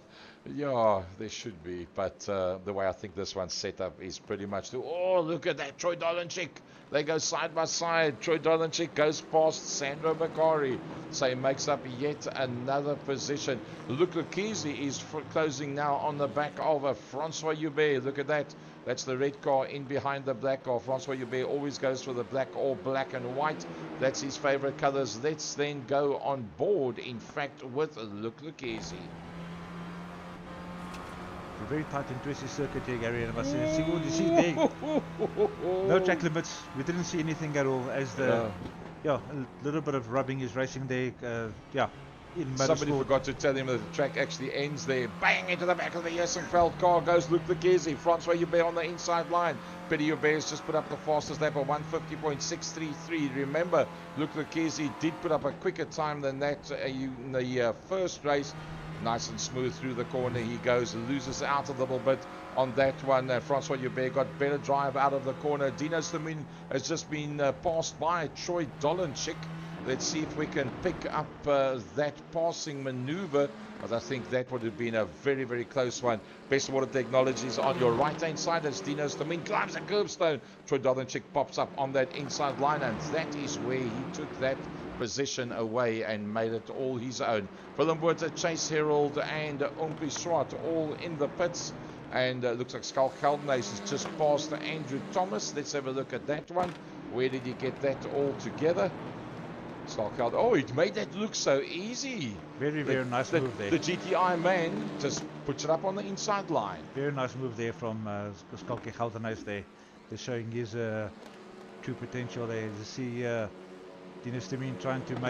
yeah, there should be, but the way I think this one's set up is pretty much to, oh, look at that, Troy Dolanchik. They go side by side. Troy Dolanchik goes past Sandro Bakari, so he makes up yet another position. Luke Lucchese is closing now on the back of Francois Joubert. Look at that. That's the red car in behind the black car. Francois Joubert always goes for the black or black and white. That's his favorite colors. Let's then go on board, in fact, with Luke Lucchese. A very tight and twisty circuit here, Gary, and I must say, what you see there, no track limits. We didn't see anything at all. As the a little bit of rubbing is racing there. In somebody forgot to tell him that the track actually ends there. Bang into the back of the Jessenfeld car goes Luke Lucchese. Francois Joubert on the inside line. Petty Joubert has just put up the fastest lap of 150.633. Remember, Luke Lucchese did put up a quicker time than that in the first race. Nice and smooth through the corner he goes, loses out a little bit on that one. Francois Joubert got better drive out of the corner. Dino Stamin has just been passed by Troy Dolanchik. Let's see if we can pick up that passing maneuver, but I think that would have been a very, very close one. Best of all, the technology is on your right-hand side as Dino Stamin climbs the curbstone. Troy Dolanchik pops up on that inside line, and that is where he took that position away and made it all his own. Willem Botha, Chase Herald and Ompie Swart all in the pits, and looks like Skull Keldenhuis has just passed Andrew Thomas. Let's have a look at that one. Where did he get that all together? Skull Keldenhuis, oh, it made that look so easy. Very, very nice move there. The GTI man just puts it up on the inside line. Very nice move there from Skull Keldenhuis there. They're showing his true potential there. You see Dino Stamin trying to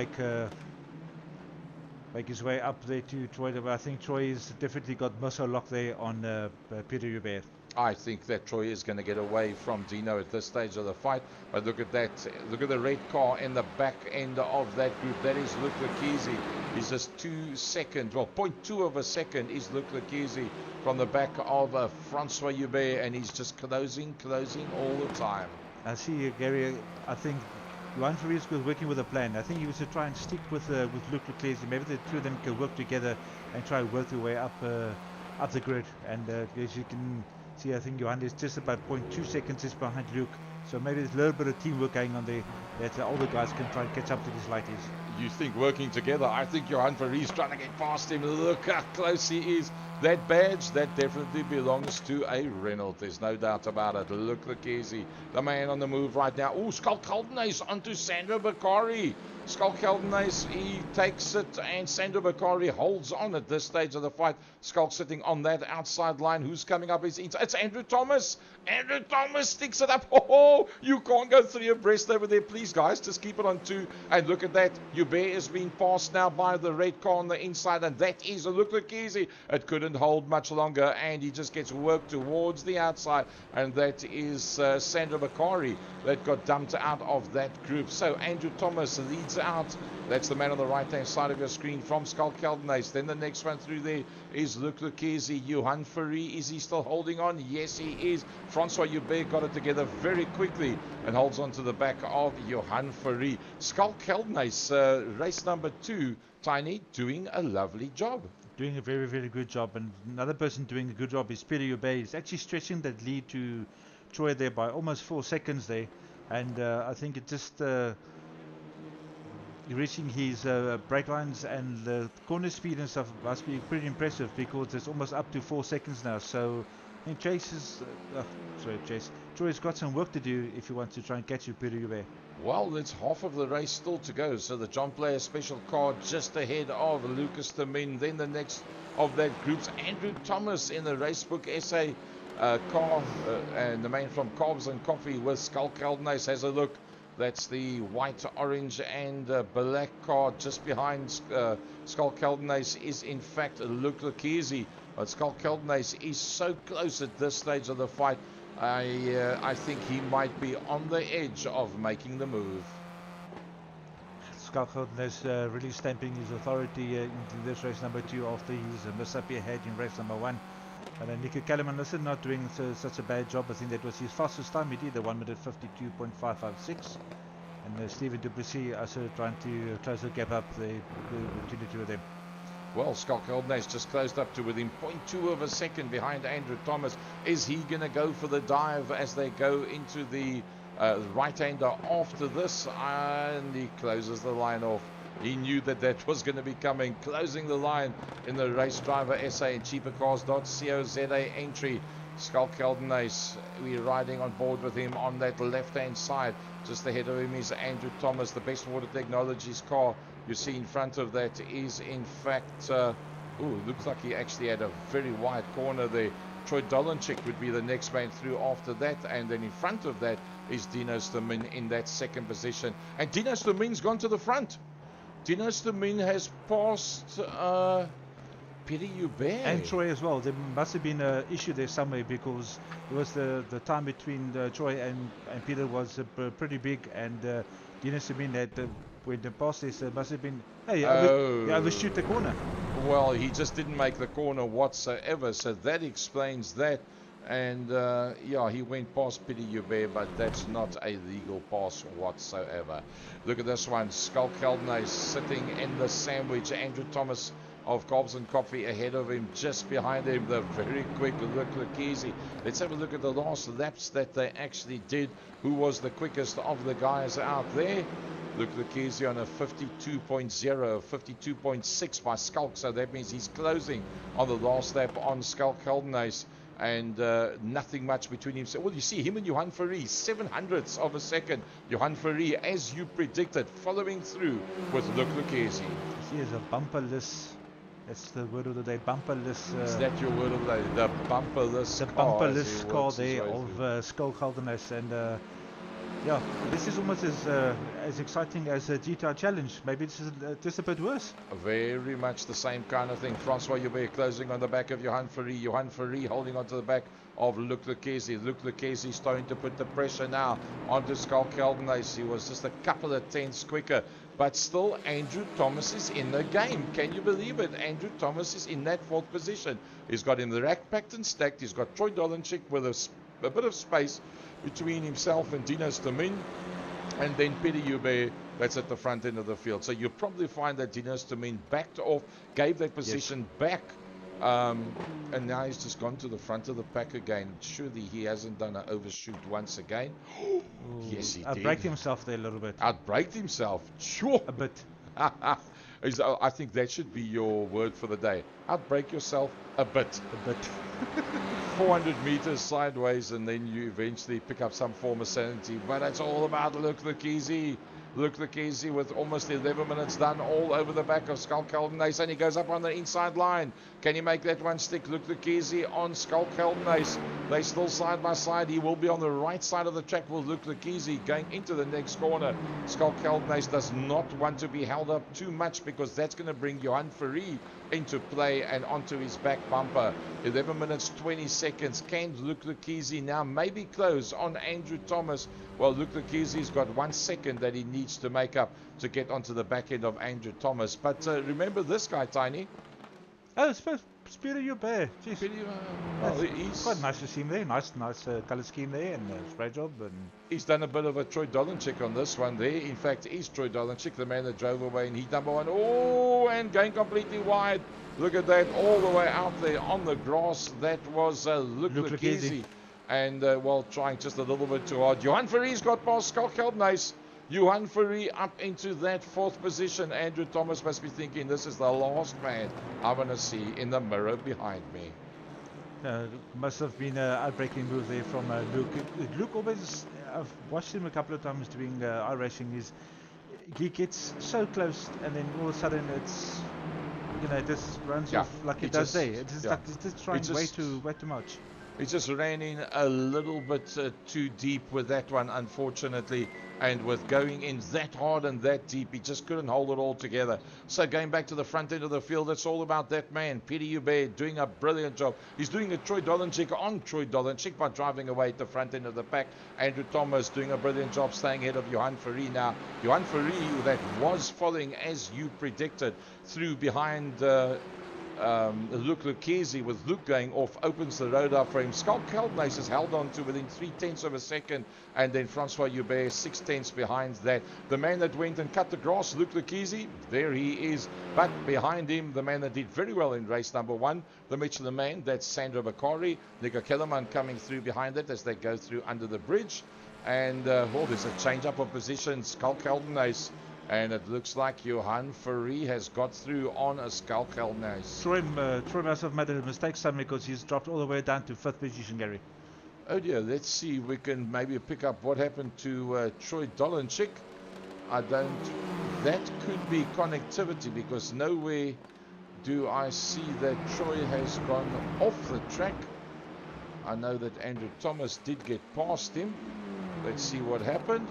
make his way up there to Troy, but I think Troy has definitely got muscle lock there on Peter Joubert. I think that Troy is going to get away from Dino at this stage of the fight. But look at that. Look at the red car in the back end of that group. That is Luke Lucchese. He's just 2 seconds, well, 0.2 of a second is Luke Lucchese from the back of Francois Joubert, and he's just closing all the time. I see, Gary, I think Johan Verriest was working with a plan. I think he was to try and stick with Luke Lucchese. Maybe the two of them can work together and try and work their way up the grid. And as you can see, I think Johan is just about 0.2 seconds is behind Luke. So maybe there's a little bit of teamwork going on there that all the guys can try and catch up to these lighties. You think working together? I think Johan Verriest trying to get past him. Look how close he is. That badge, that definitely belongs to a Renault. There's no doubt about it. Luke Lucchese, the man on the move right now. Oh, Skull Keldenhuis onto Sandro Bakari. Skull Keldenhuis, he takes it, and Sandro Bakari holds on at this stage of the fight. Skull sitting on that outside line. Who's coming up? It's Andrew Thomas. Andrew Thomas sticks it up. Oh, you can't go 3 abreast over there. Please, guys, just keep it on 2. And look at that. Joubert is being passed now by the red car on the inside, and that is a Luke Lucchese. It couldn't hold much longer, and he just gets worked towards the outside, and that is Sandro Bakari that got dumped out of that group. So Andrew Thomas leads out. That's the man on the right hand side of your screen from Skull Keldenhuis. Then the next one through there is Luke Lucchese. Johan Verriest, is he still holding on? Yes, he is. Francois Joubert got it together very quickly and holds on to the back of Johan Verriest. Skull Keldenhuis, race number 2, Tiny, doing a lovely job. Doing a very, very good job. And another person doing a good job is Peter Joubert. He's actually stretching that lead to Troy there by almost 4 seconds there. And I think it just reaching his brake lines and the corner speed and stuff must be pretty impressive, because it's almost up to 4 seconds now. So I think Troy's got some work to do if he wants to try and catch you, Peter Joubert. Well, there's half of the race still to go. So the John Player special car just ahead of Lucas Stamin. Then the next of that group's Andrew Thomas in the Racebook SA car, and the man from Carbs and Coffee with Skull Keldenhuis has a look. That's the white, orange and black car just behind Skull Keldenhuis is in fact Luke Lucchese. But Skull Keldenhuis is so close at this stage of the fight. I think he might be on the edge of making the move. Skull Keldenhuis really stamping his authority into this race number 2 after his mishap he had in race number 1. And then Nico Kalimann not doing such a bad job. I think that was his fastest time. He did a 1 minute 52.556. And Stephen Duplessis also trying to close the gap up between the two of them. Well, Schalk Heldenhuis just closed up to within 0.2 of a second behind Andrew Thomas. Is he going to go for the dive as they go into the right-hander after this? And he closes the line off. He knew that was going to be coming. Closing the line in the Race Driver SA and cheapercars.co.za entry. Schalk Heldenhuis, we're riding on board with him on that left-hand side. Just ahead of him is Andrew Thomas, the Best Water Technologies car. You see in front of that is in fact, looks like he actually had a very wide corner there. Troy Dolenchik would be the next man through after that, and then in front of that is Dino Stamin in that second position. And Dino Stamin's gone to the front. Dino Stamin has passed Peter Hubert. And Troy as well. There must have been an issue there somewhere, because it was the time between Troy and Peter was pretty big, and Dino Stamin had when the pass this must have been he overshoot the corner. Well, he just didn't make the corner whatsoever, so that explains that. And he went past Peter Hubert, but that's not a legal pass whatsoever. Look at this one. Schalk Heldenhuis sitting in the sandwich. Andrew Thomas of Cobbs and Coffee ahead of him, just behind him, the very quick Luke Lucchese. Let's have a look at the last laps that they actually did. Who was the quickest of the guys out there? Luke Lucchese on a 52.0, 52.6 by Schalk, so that means he's closing on the last lap on Schalk Heldenhuis. And nothing much between him. So, well, you see him and Johan Fourie, 700ths of a second. Johan Fourie, as you predicted, following through with Luke Lucchese. He is a bumperless. That's the word of the day, bumperless. Is that your word of the day? The bumperless the car. The bumperless car there of Schalk Heldenhuis. And this is almost as exciting as a GTI Challenge. Maybe it's just a bit worse. Very much the same kind of thing. Francois Joubert closing on the back of Johan Fourie. Johan Fourie holding onto the back of Luke Lucchese. Luke Lucchese starting to put the pressure now onto Schalk Heldenhuis. He was just a couple of tenths quicker. But still, Andrew Thomas is in the game. Can you believe it? Andrew Thomas is in that fourth position. He's got him the rack packed and stacked. He's got Troy Dolenchik with a bit of space between himself and Dino Stamin. And then Peter Hubert, that's at the front end of the field. So you'll probably find that Dino Stamin backed off, gave that position back. And now he's just gone to the front of the pack again. Surely he hasn't done an overshoot once again. Yes, he did. Outbraked himself there a little bit. Outbraked himself. Sure. A bit. I think that should be your word for the day. Outbrake yourself a bit. A bit. 400 meters sideways, and then you eventually pick up some form of sanity. But it's all about Luke Lucchese. Luke Lucchese with almost 11 minutes done all over the back of Schalk Heldenhuis, and he goes up on the inside line. Can he make that one stick? Luke Lucchese on Schalk Heldenhuis. They still side by side. He will be on the right side of the track with Luke Lucchese going into the next corner. Schalk Heldenhuis does not want to be held up too much, because that's going to bring Johan Fourie into play and onto his back bumper. 11 minutes 20 seconds. Can Luke Lucchese now maybe close on Andrew Thomas? Well, Luke Lucchese's got 1 second that he needs to make up to get onto the back end of Andrew Thomas. But remember this guy, Tiny. Oh, it's Peter Hubert. Well, he's quite nice to see him there. Nice colour scheme there, and spray job. And he's done a bit of a Troy Dolenchik on this one there. In fact, he's Troy Dolenchik, the man that drove away, and he's number one. Oh, and going completely wide. Look at that, all the way out there on the grass. That was Luke Lucchese. And, trying just a little bit too hard. Johan Fourie's got past Schalk Heldenhuis. Johan Fourie up into that fourth position. Andrew Thomas must be thinking, this is the last man I want to see in the mirror behind me. Must have been an outbreaking move there from Luke. Luke always, I've watched him a couple of times doing iRacing. He gets so close, and then all of a sudden it's, it just runs off like it does there. It's just trying way too much. He just ran in a little bit too deep with that one, unfortunately. And with going in that hard and that deep, he just couldn't hold it all together. So going back to the front end of the field, it's all about that man, Peter Hubert, doing a brilliant job. He's doing a Troy Dolenchik on Troy Dolenchik by driving away at the front end of the pack. Andrew Thomas doing a brilliant job staying ahead of Johan Fourie now. Johan Fourie, that was following, as you predicted, through behind Luke Lucchese, with Luke going off, opens the road up for him. Schalk Keltnace is held on to within 3/10 of a second, and then Francois Joubert 6/10 behind that. The man that went and cut the grass, Luke Lucchese, there he is. But behind him, the man that did very well in race number 1, the Michelin man, that's Sandro Bakari. Nico Kellerman coming through behind it as they go through under the bridge. And, there's a change-up of position. Schalk Keltnace. And it looks like Johan Ferree has got through on a Schalk Keltnace. Troy must have made a mistake somewhere because he's dropped all the way down to 5th position, Gary. Oh dear, let's see if we can maybe pick up what happened to Troy Dolenchik. That could be connectivity, because nowhere do I see that Troy has gone off the track. I know that Andrew Thomas did get past him. Let's see what happened.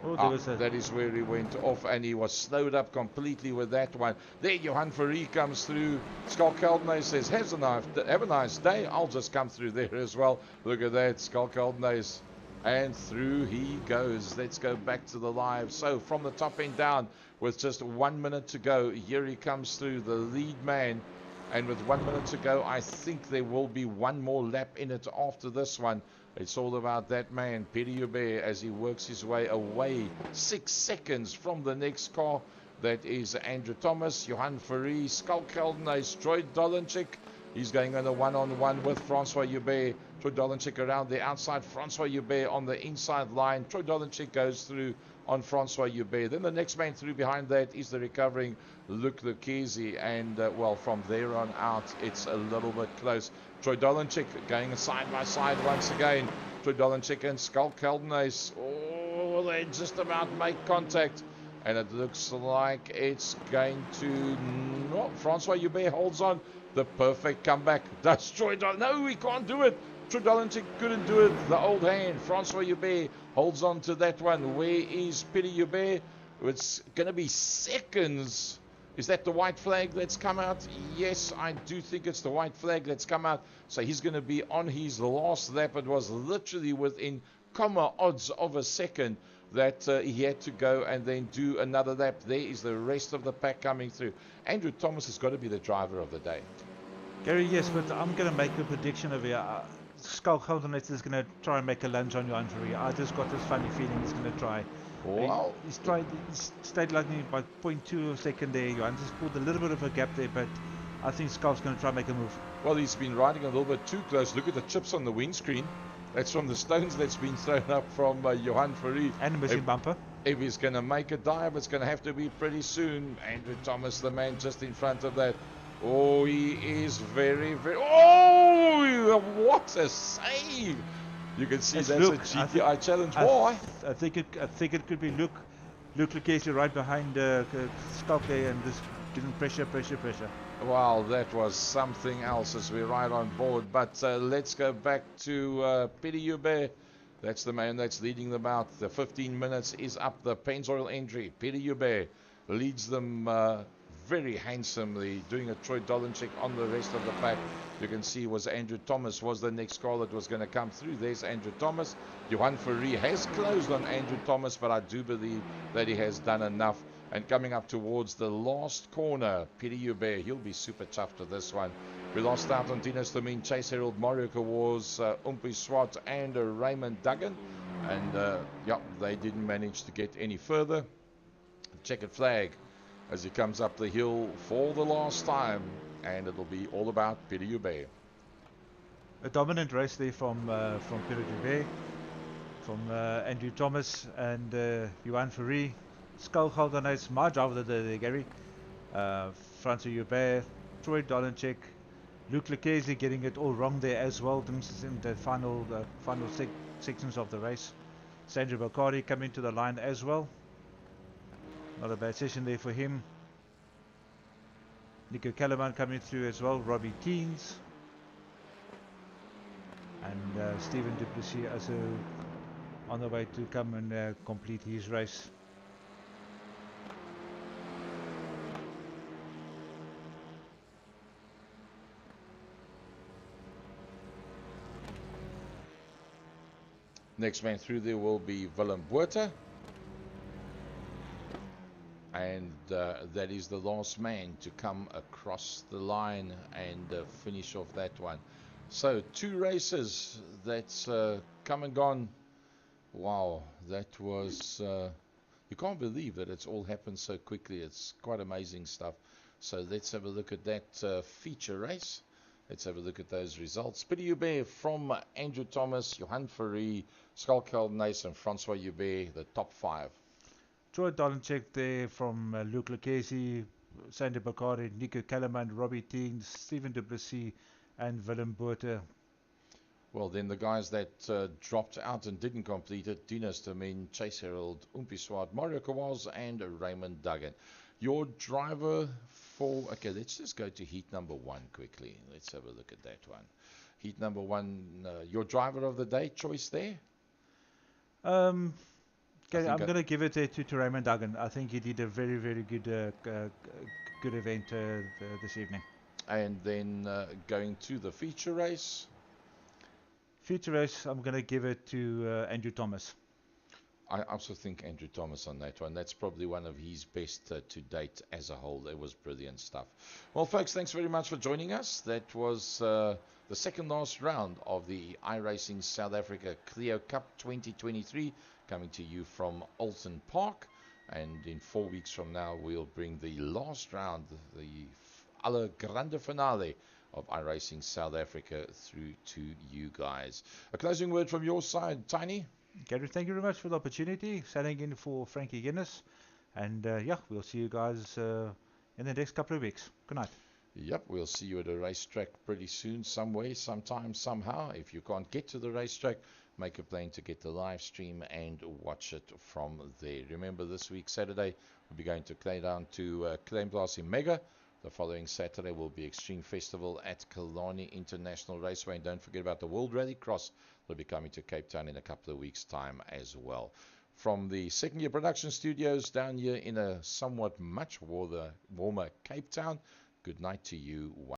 That is where he went off, and he was slowed up completely with that one. There, Johan Ferree comes through. Schalk Keltnace says, have a nice day. I'll just come through there as well. Look at that, Schalk Keltnace. And through he goes. Let's go back to the live. So from the top end down, with just 1 minute to go, here he comes through, the lead man. And with 1 minute to go, I think there will be one more lap in it after this one. It's all about that man, Peter Joubert, as he works his way away 6 seconds from the next car. That is Andrew Thomas, Johan Ferree, Schalk Keltnace, Troy Dolenchik. He's going on a one-on-one with Francois Joubert. Troy Dolenchik around the outside, Francois Joubert on the inside line. Troy Dolenchik goes through on Francois Joubert. Then the next man through behind that is the recovering Luc Lucchese. And, from there on out, it's a little bit close. Troy Dolenchik going side by side once again. Troy Dolenchik and Schalk Keltnace. Oh, they just about make contact. And it looks like it's going to... No, Francois Joubert holds on. The perfect comeback. Does Troy Dolenchik... No, he can't do it. Troy Dolenchik couldn't do it. The old hand. Francois Joubert holds on to that one. Where is Peter Joubert? It's going to be seconds. Is that the white flag that's come out? Yes, I do think it's the white flag that's come out. So he's going to be on his last lap. It was literally within comma odds of a second that he had to go and then do another lap. There is the rest of the pack coming through. Andrew Thomas has got to be the driver of the day. Gary, yes, but I'm going to make a prediction over here. Schalk Keltnace is going to try and make a lunge on Johan Ferree. I just got this funny feeling he's going to try. Wow. He's stayed like me by 0.2 of a second there. Johan just pulled a little bit of a gap there, but I think Schalk's going to try and make a move. Well, he's been riding a little bit too close. Look at the chips on the windscreen. That's from the stones that's been thrown up from Johan Ferree. And a missing bumper. If he's going to make a dive, it's going to have to be pretty soon. Andrew Thomas, the man just in front of that. Oh, he is very, very... Oh, what a save! You can see that's a GTI challenge. Why? I think it could be Luke Lucchese right behind Schalk there and just giving pressure. Wow, that was something else as we ride on board. But let's go back to Peter Joubert. That's the man that's leading them out. The 15 minutes is up. The Pennzoil entry. Peter Joubert leads them very handsomely, doing a Troy Dolenchik on the rest of the pack. You can see was Andrew Thomas was the next car that was going to come through. There's Andrew Thomas. Johan Ferree has closed on Andrew Thomas, but I do believe that he has done enough. And coming up towards the last corner, Peter Joubert, he'll be super chuffed with this one. We lost out on Dino Stamin, Chase Harold, Mario Kawaz, Umpi Swat, and Raymond Duggan. And, they didn't manage to get any further. Checkered flag as he comes up the hill for the last time, and it'll be all about Peter Joubert. A dominant race there from Peter Joubert, from Andrew Thomas and Johan Ferree. Schalk Keltnace, my driver there, Gary. Francois Joubert, Troy Dolenchik, Luc Lucchese getting it all wrong there as well in the final sections of the race. Sandro Bakari coming to the line as well. Not a bad session there for him. Nico Kellerman coming through as well. Robbie Teens. And Stephen Duplessis also on the way to come and complete his race. Next man through there will be Willem Botha. And that is the last man to come across the line and finish off that one. So 2 races that's come and gone. Wow, that was you can't believe that it's all happened so quickly. It's quite amazing stuff. So let's have a look at that feature race. Let's have a look at those results. Pity Hubert from Andrew Thomas, Johan Ferry, Schalk Keldenace and Francois Hubert, the top 5. Troy Dolenchek there from Luke Lucchesi, Sander Bakari, Nico Kellerman, Robbie Teen, Stephen Duplessis, and Willem Botha. Well, then the guys that dropped out and didn't complete it, Dino Stamin, Chase Herald, Umpi Swart, Mario Kowals, and Raymond Duggan. Your driver for... Okay, let's just go to heat number 1 quickly. Let's have a look at that one. Heat number 1, your driver of the day choice there? Okay, I'm going to give it to Raymond Duggan. I think he did a very, very good good event this evening. And then going to the feature race? Feature race, I'm going to give it to Andrew Thomas. I also think Andrew Thomas on that one. That's probably one of his best to date as a whole. It was brilliant stuff. Well, folks, thanks very much for joining us. That was the second last round of the iRacing South Africa Clio Cup 2023, coming to you from OULTON Park. And in 4 weeks from now, we'll bring the last round, the Aller Grande Finale of iRacing South Africa through to you guys. A closing word from your side, Tiny? Gary, thank you very much for the opportunity, standing in for Frankie Guinness. And yeah, we'll see you guys in the next couple of weeks. Good night. Yep, we'll see you at a racetrack pretty soon, some way, sometime, somehow. If you can't get to the racetrack, make a plan to get the live stream and watch it from there. Remember, this week, Saturday, we'll be going to Claydown to Claimblass in Mega. The following Saturday will be Extreme Festival at Killarney International Raceway. And don't forget about the World Rally Cross. They'll be coming to Cape Town in a couple of weeks' time as well. From the Second Year Production Studios down here in a somewhat much warmer Cape Town, good night to you.